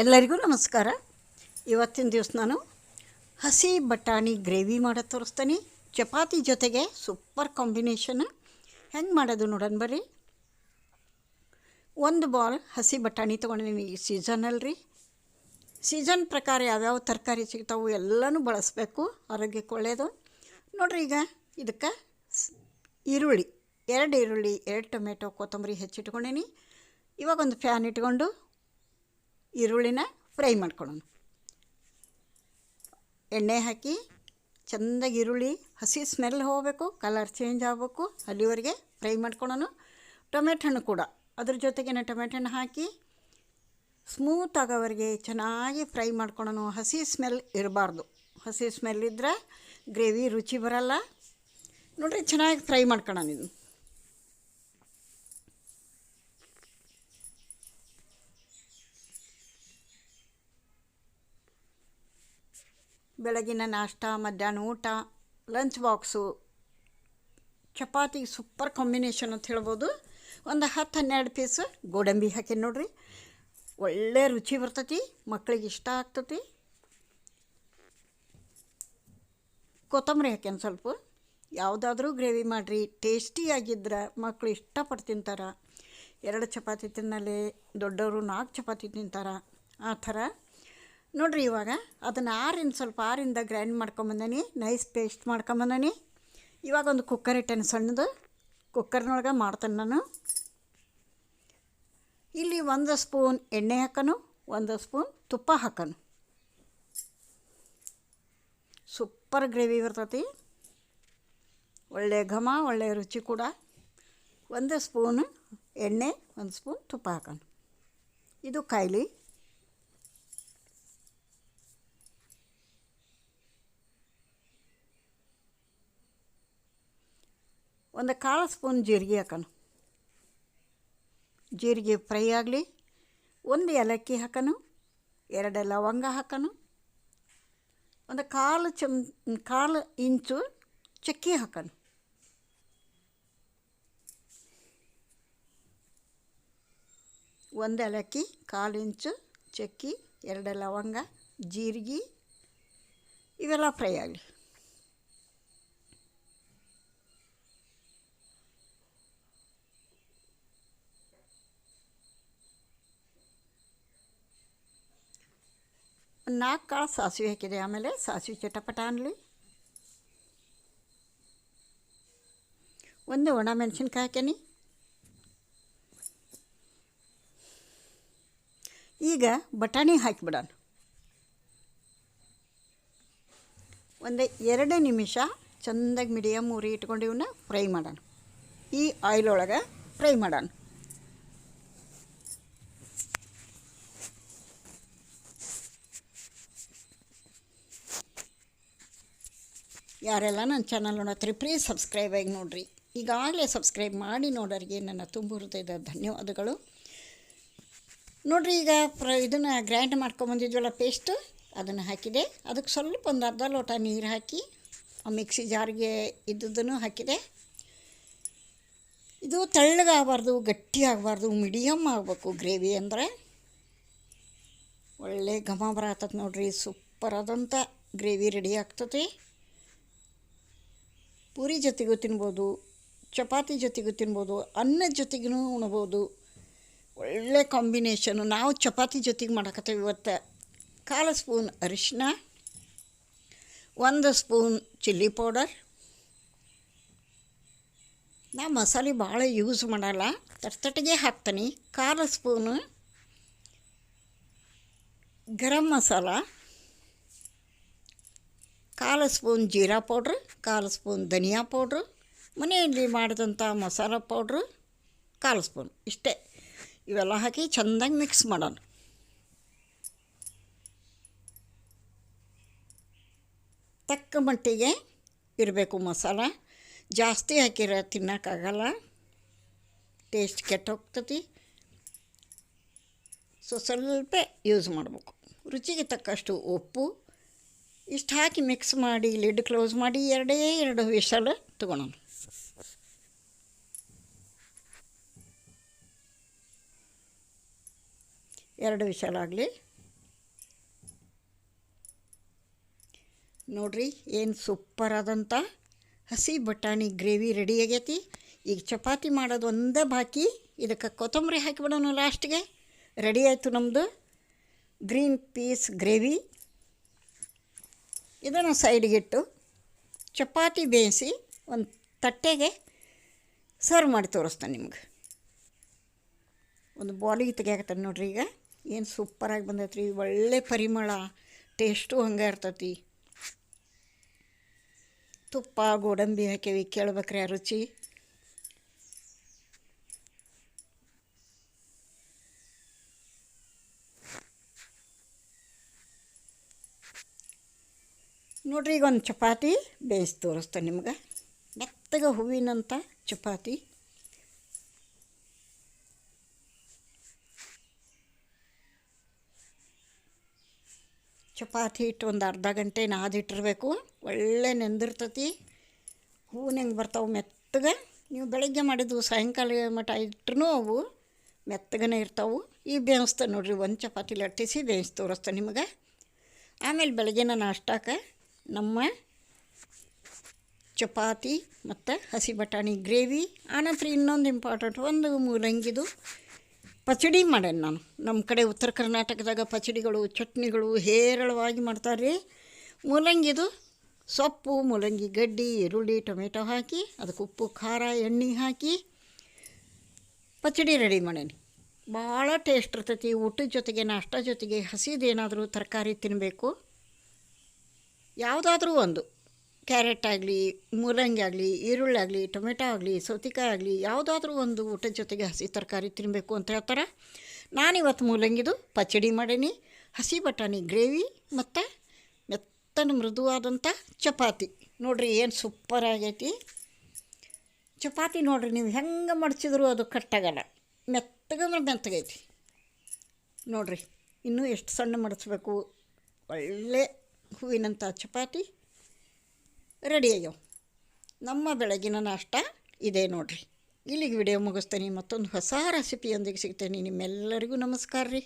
ಎಲ್ಲರಿಗೂ ನಮಸ್ಕಾರ. ಇವತ್ತಿನ ದಿವಸ ನಾನು ಹಸಿ ಬಟಾಣಿ ಗ್ರೇವಿ ಮಾಡೋದು ತೋರಿಸ್ತೀನಿ. ಚಪಾತಿ ಜೊತೆಗೆ ಸೂಪರ್ ಕಾಂಬಿನೇಷನ್. ಹೆಂಗೆ ಮಾಡೋದು ನೋಡೋಣ ಬರ್ರಿ. ಒಂದು ಬಾಲ್ ಹಸಿ ಬಟಾಣಿ ತೊಗೊಂಡಿನಿ. ಈ ಸೀಸನಲ್ರಿ, ಸೀಸನ್ ಪ್ರಕಾರ ಯಾವ್ಯಾವ ತರಕಾರಿ ಸಿಗ್ತಾವೆ ಎಲ್ಲನೂ ಬಳಸಬೇಕು, ಆರೋಗ್ಯಕ್ಕೆ ಒಳ್ಳೆಯದು ನೋಡಿರಿ. ಈಗ ಇದಕ್ಕೆ ಈರುಳ್ಳಿ, 2 ಈರುಳ್ಳಿ, 2 ಟೊಮೆಟೊ, ಕೊತ್ತಂಬರಿ ಹೆಚ್ಚಿಟ್ಕೊಂಡೀನಿ. ಇವಾಗ ಒಂದು ಫ್ಯಾನ್ ಇಟ್ಕೊಂಡು ಈರುಳ್ಳಿನ ಫ್ರೈ ಮಾಡ್ಕೊಳ್ಳೋಣ. ಎಣ್ಣೆ ಹಾಕಿ ಚೆಂದಾಗಿ ಈರುಳ್ಳಿ ಹಸಿ ಸ್ಮೆಲ್ ಹೋಗಬೇಕು, ಕಲರ್ ಚೇಂಜ್ ಆಗಬೇಕು, ಅಲ್ಲಿವರೆಗೆ ಫ್ರೈ ಮಾಡ್ಕೊಳ್ಳೋಣ. ಟೊಮೆಟೊ ಹಣ್ಣು ಕೂಡ ಅದ್ರ ಜೊತೆಗೇ ಟೊಮೆಟೊ ಹಣ್ಣು ಹಾಕಿ ಸ್ಮೂತ್ ಆಗೋವರೆಗೆ ಚೆನ್ನಾಗಿ ಫ್ರೈ ಮಾಡ್ಕೊಳ್ಳೋಣ. ಹಸಿ ಸ್ಮೆಲ್ ಇರಬಾರ್ದು. ಹಸಿ ಸ್ಮೆಲ್ ಇದ್ದರೆ ಗ್ರೇವಿ ರುಚಿ ಬರಲ್ಲ. ನೋಡಿರಿ, ಚೆನ್ನಾಗಿ ಫ್ರೈ ಮಾಡ್ಕೊಳ್ಳೋಣ. ಇದು ಬೆಳಗಿನ ನಾಷ್ಟ, ಮಧ್ಯಾಹ್ನ ಊಟ, lunch box, chapati super combination ಅಂತ ಹೇಳ್ಬೋದು. ಒಂದು 10-12 ಪೀಸ್ ಗೋಡಂಬಿ ಹಾಕಿ ನೋಡಿರಿ, ಒಳ್ಳೆ ರುಚಿ ಬರ್ತೈತಿ, ಮಕ್ಕಳಿಗೆ ಇಷ್ಟ ಆಗ್ತೈತಿ. ಕೊತ್ತಂಬರಿ ಹಾಕ್ಯಾನ ಸ್ವಲ್ಪ. ಯಾವುದಾದ್ರೂ ಗ್ರೇವಿ ಮಾಡಿರಿ, ಟೇಸ್ಟಿಯಾಗಿದ್ರೆ ಮಕ್ಕಳು ಇಷ್ಟಪಟ್ಟು ತಿಂತಾರೆ. 2 ಚಪಾತಿ ತಿನ್ನಲೆ, ದೊಡ್ಡವರು 4 ಚಪಾತಿ ತಿಂತಾರೆ, ಆ ಥರ ನೋಡಿರಿ. ಇವಾಗ ಅದನ್ನು ಸ್ವಲ್ಪ ಆರಿಂದ ಗ್ರೈಂಡ್ ಮಾಡ್ಕೊಂಬಂದೀನಿ, ನೈಸ್ ಪೇಸ್ಟ್ ಮಾಡ್ಕೊಂಬಂದೀನಿ. ಇವಾಗ ಒಂದು ಕುಕ್ಕರ್ ಇಟ್ಟೇನೆ, ಸಣ್ಣದು ಕುಕ್ಕರ್ನೊಳಗೆ ಮಾಡ್ತೇನೆ ನಾನು. ಇಲ್ಲಿ 1 ಸ್ಪೂನ್ ಎಣ್ಣೆ ಹಾಕೋನು, 1 ಸ್ಪೂನ್ ತುಪ್ಪ ಹಾಕೋನು. ಸೂಪರ್ ಗ್ರೇವಿ ಬರ್ತೈತಿ, ಒಳ್ಳೆ ಘಮ, ಒಳ್ಳೆ ರುಚಿ ಕೂಡ. 1 ಸ್ಪೂನ್ ಎಣ್ಣೆ, 1 ಸ್ಪೂನ್ ತುಪ್ಪ ಹಾಕೋನು. ಇದು ಕಾಯ್ಲಿ. ಒಂದು 1/4 ಸ್ಪೂನ್ ಜೀರಿಗೆ ಹಾಕೋಣ. ಜೀರಿಗೆ ಫ್ರೈ ಆಗಲಿ. 1 ಏಲಕ್ಕಿ ಹಾಕೋಣ, 2 ಲವಂಗ ಹಾಕೋಣ, ಒಂದು 1/4 ಇಂಚು ಚಕ್ಕಿ ಹಾಕೋಣ. ಒಂದು ಏಲಕ್ಕಿ, 1/4 ಇಂಚು ಚಕ್ಕಿ, 2 ಲವಂಗ, ಜೀರಿಗೆ ಇವೆಲ್ಲ ಫ್ರೈ ಆಗಲಿ. ಒಂದು 4 ಕಾಳು ಸಾಸಿವೆ ಹಾಕಿದೆ. ಆಮೇಲೆ ಸಾಸಿವೆ ಚಟಪಟ ಅನ್ನಲಿ. 1 ಒಣ ಮೆಣಸಿನ್ಕಾಯಿ ಹಾಕೀನಿ. ಈಗ ಬಟಾಣಿ ಹಾಕಿಬಿಡೋಣ. ಒಂದು 2 ನಿಮಿಷ ಚೆಂದಾಗಿ ಮೀಡಿಯಮ್ ಉರಿ ಇಟ್ಕೊಂಡು ಇವನ್ನ ಫ್ರೈ ಮಾಡೋಣ. ಈ ಆಯಿಲ್ ಒಳಗೆ ಫ್ರೈ ಮಾಡೋಣ. ಯಾರೆಲ್ಲ ನನ್ನ ಚಾನಲ್ ನೋಡತ್ತೀರಿ, ಪ್ಲೀಸ್ ಸಬ್ಸ್ಕ್ರೈಬ್ ಆಗಿ ನೋಡಿರಿ. ಈಗಾಗಲೇ ಸಬ್ಸ್ಕ್ರೈಬ್ ಮಾಡಿ ನೋಡೋರಿಗೆ ನನ್ನ ತುಂಬ ಹೃದಯದ ಧನ್ಯವಾದಗಳು. ನೋಡಿರಿ, ಈಗ ಇದನ್ನು ಗ್ರೈಂಡ್ ಮಾಡ್ಕೊಂಬಂದಿದ್ವಲ್ಲ ಪೇಸ್ಟು, ಅದನ್ನು ಹಾಕಿದೆ. ಅದಕ್ಕೆ ಸ್ವಲ್ಪ ಒಂದು ಅರ್ಧ ಲೋಟ ನೀರು ಹಾಕಿ ಆ ಮಿಕ್ಸಿ ಜಾರಿಗೆ ಇದ್ದದ್ದನ್ನು ಹಾಕಿದೆ. ಇದು ತೆಳ್ಳಗಾಗಬಾರ್ದು, ಗಟ್ಟಿ ಆಗಬಾರ್ದು, ಮೀಡಿಯಮ್ ಆಗಬೇಕು ಗ್ರೇವಿ. ಅಂದರೆ ಒಳ್ಳೆ ಘಮ ಬರತ್ತದ ನೋಡಿರಿ. ಸೂಪರ್ ಆದಂಥ ಗ್ರೇವಿ ರೆಡಿ ಆಗ್ತದೆ. ಪೂರಿ ಜೊತೆಗೂ ತಿನ್ಬೋದು, ಚಪಾತಿ ಜೊತೆಗೂ ತಿನ್ಬೋದು, ಅನ್ನದ ಜೊತೆಗೂ ಉಣ್ಬೋದು. ಒಳ್ಳೆ ಕಾಂಬಿನೇಷನು. ನಾವು ಚಪಾತಿ ಜೊತೆಗೆ ಮಾಡಕತ್ತೇವೆ ಇವತ್ತು. 1/4 ಸ್ಪೂನ್ ಅರಿಶಿನ, 1 ಸ್ಪೂನ್ ಚಿಲ್ಲಿ ಪೌಡರ್. ನಾ ಮಸಾಲೆ ಭಾಳ ಯೂಸ್ ಮಾಡಲ್ಲ, ತಟ್ಟಗೆ ಹಾಕ್ತೀನಿ. 1/4 ಸ್ಪೂನು ಗರಂ ಮಸಾಲ, 1/4 ಸ್ಪೂನ್ ಜೀರಾ ಪೌಡ್ರ್, 1/4 ಸ್ಪೂನ್ ಧನಿಯಾ ಪೌಡ್ರು, ಮನೆಯಲ್ಲಿ ಮಾಡಿದಂಥ ಮಸಾಲ ಪೌಡ್ರು 1/4 ಸ್ಪೂನ್. ಇಷ್ಟೇ. ಇವೆಲ್ಲ ಹಾಕಿ ಚೆಂದಾಗಿ ಮಿಕ್ಸ್ ಮಾಡೋಣ. ತಕ್ಕ ಮಟ್ಟಿಗೆ ಇರಬೇಕು ಮಸಾಲ. ಜಾಸ್ತಿ ಹಾಕಿರ ತಿನ್ನೋಕ್ಕಾಗಲ್ಲ, ಟೇಸ್ಟ್ ಕೆಟ್ಟೋಗ್ತತಿ. ಸ್ವಲ್ಪ ಯೂಸ್ ಮಾಡಬೇಕು. ರುಚಿಗೆ ತಕ್ಕಷ್ಟು ಉಪ್ಪು ಇಷ್ಟು ಹಾಕಿ ಮಿಕ್ಸ್ ಮಾಡಿ ಲಿಡ್ ಕ್ಲೋಸ್ ಮಾಡಿ 2 ವಿಷಲ್ ತೊಗೊಳೋಣ. ಎರಡು ವಿಷಲ್ ಆಗಲಿ. ನೋಡಿರಿ ಏನು ಸೂಪರ್ ಆದಂಥ ಹಸಿ ಬಟಾಣಿ ಗ್ರೇವಿ ರೆಡಿ ಆಗೈತಿ. ಈಗ ಚಪಾತಿ ಮಾಡೋದು ಒಂದೇ ಬಾಕಿ. ಇದಕ್ಕೆ ಕೊತ್ತಂಬರಿ ಹಾಕಿಬಿಡೋಣ ಲಾಸ್ಟ್ಗೆ. ರೆಡಿ ಆಯಿತು ನಮ್ಮದು ಗ್ರೀನ್ ಪೀಸ್ ಗ್ರೇವಿ. ಇದನ್ನು ಸೈಡ್ಗಿಟ್ಟು ಚಪಾತಿ ಬೇಯಿಸಿ ಒಂದು ತಟ್ಟೆಗೆ ಸರ್ವ್ ಮಾಡಿ ತೋರಿಸ್ತಾನೆ ನಿಮ್ಗೆ. ಒಂದು ಬಾಲಿಗೆ ತೆಗಿಯಾಕತ್ತಾನೆ ನೋಡ್ರಿ. ಈಗ ಏನು ಸೂಪರಾಗಿ ಬಂದೈತ್ರಿ. ಒಳ್ಳೆ ಪರಿಮಳ, ಟೇಸ್ಟು ಹಂಗೆ ಇರ್ತೈತಿ. ತುಪ್ಪ ಗೋಡಂಬಿ ಹಾಕೀವಿ, ಕೇಳ್ಬೇಕ್ರಿ ಆ ರುಚಿ. ನೋಡ್ರಿ ಈಗ ಒಂದು ಚಪಾತಿ ಬೇಯಿಸಿ ತೋರಿಸ್ತಾನೆ ನಿಮ್ಗೆ. ಮೆತ್ತಗೆ ಹೂವಿನಂಥ ಚಪಾತಿ. ಚಪಾತಿ ಹಿಟ್ಟು ಒಂದು ಅರ್ಧ ಗಂಟೆ ನಾದಿಟ್ಟಿರಬೇಕು. ಒಳ್ಳೆ ನೆಂದಿರ್ತತಿ. ಹೂವಿನಂಗೆ ಬರ್ತಾವೆ ಮೆತ್ತಗೆ. ನೀವು ಬೆಳಗ್ಗೆ ಮಾಡಿದ್ದು ಸಾಯಂಕಾಲ ಮಟ ಇಟ್ಟರೂ ಅವು ಮೆತ್ತಗನೇ ಇರ್ತಾವೆ. ಈಗ ಬೇಯಿಸ್ತಾನೆ ನೋಡ್ರಿ. ಒಂದು ಚಪಾತಿ ಲಟ್ಟಿಸಿ ಬೇಯಿಸಿ ತೋರಿಸ್ತಾನೆ ನಿಮಗೆ. ಆಮೇಲೆ ಬೆಳಗ್ಗೆನ ನಾಷ್ಟಕ್ಕೆ ನಮ್ಮ ಚಪಾತಿ ಮತ್ತು ಹಸಿ ಬಟಾಣಿ ಗ್ರೇವಿ. ಆನಂತರ ಇನ್ನೊಂದು ಇಂಪಾರ್ಟೆಂಟ್, ಒಂದು ಮೂಲಂಗಿದು ಪಚಡಿ ಮಾಡೇನಿ ನಾನು. ನಮ್ಮ ಕಡೆ ಉತ್ತರ ಕರ್ನಾಟಕದಾಗ ಪಚಡಿಗಳು ಚಟ್ನಿಗಳು ಹೇರಳವಾಗಿ ಮಾಡ್ತಾರೆ. ಮೂಲಂಗಿದು ಸೊಪ್ಪು, ಮೂಲಂಗಿ ಗಡ್ಡಿ, ಈರುಳ್ಳಿ, ಟೊಮೆಟೊ ಹಾಕಿ ಅದಕ್ಕೆ ಉಪ್ಪು ಖಾರ ಎಣ್ಣೆ ಹಾಕಿ ಪಚಡಿ ರೆಡಿ ಮಾಡೇನಿ. ಭಾಳ ಟೇಸ್ಟ್ ಇರ್ತೈತಿ. ಊಟದ ಜೊತೆಗೆ ನಾಷ್ಟ ಜೊತೆಗೆ ಹಸಿದೇನಾದರೂ ತರಕಾರಿ ತಿನ್ನಬೇಕು. ಯಾವುದಾದ್ರೂ ಒಂದು, ಕ್ಯಾರೆಟ್ ಆಗಲಿ, ಮೂಲಂಗಿ ಆಗಲಿ, ಈರುಳ್ಳಿ ಆಗಲಿ, ಟೊಮೆಟೊ ಆಗಲಿ, ಸೌತೆಕಾಯಿ ಆಗಲಿ, ಯಾವುದಾದ್ರೂ ಒಂದು ಊಟದ ಜೊತೆಗೆ ಹಸಿ ತರಕಾರಿ ತಿನ್ನಬೇಕು ಅಂತ ಹೇಳ್ತಾರೆ. ನಾನಿವತ್ತು ಮೂಲಂಗಿದು ಪಚಡಿ ಮಾಡೀನಿ, ಹಸಿ ಬಟಾಣಿ ಗ್ರೇವಿ ಮತ್ತು ಮೆತ್ತನ ಮೃದುವಾದಂಥ ಚಪಾತಿ. ನೋಡಿರಿ ಏನು ಸೂಪರ್ ಆಗೈತಿ ಚಪಾತಿ. ನೋಡಿರಿ ನೀವು ಹೆಂಗೆ ಮಡಚಿದ್ರು ಅದು ಕಟ್ಟಾಗಲ್ಲ. ಮೆತ್ತಗೈತಿ ನೋಡಿರಿ. ಇನ್ನೂ ಎಷ್ಟು ಸಣ್ಣ ಮಡಚಬೇಕು. ಒಳ್ಳೆ ಹೂವಿನಂಥ ಚಪಾತಿ ರೆಡಿ ಆಗ್ಯಾವ. ನಮ್ಮ ಬೆಳಗಿನ ನಾಷ್ಟ ಇದೆ ನೋಡಿರಿ. ಇಲ್ಲಿಗೆ ವಿಡಿಯೋ ಮುಗಿಸ್ತೇನೆ. ಮತ್ತೊಂದು ಹೊಸ ರೆಸಿಪಿಯೊಂದಿಗೆ ಸಿಗ್ತೇನೆ. ನಿಮ್ಮೆಲ್ಲರಿಗೂ ನಮಸ್ಕಾರ ರೀ.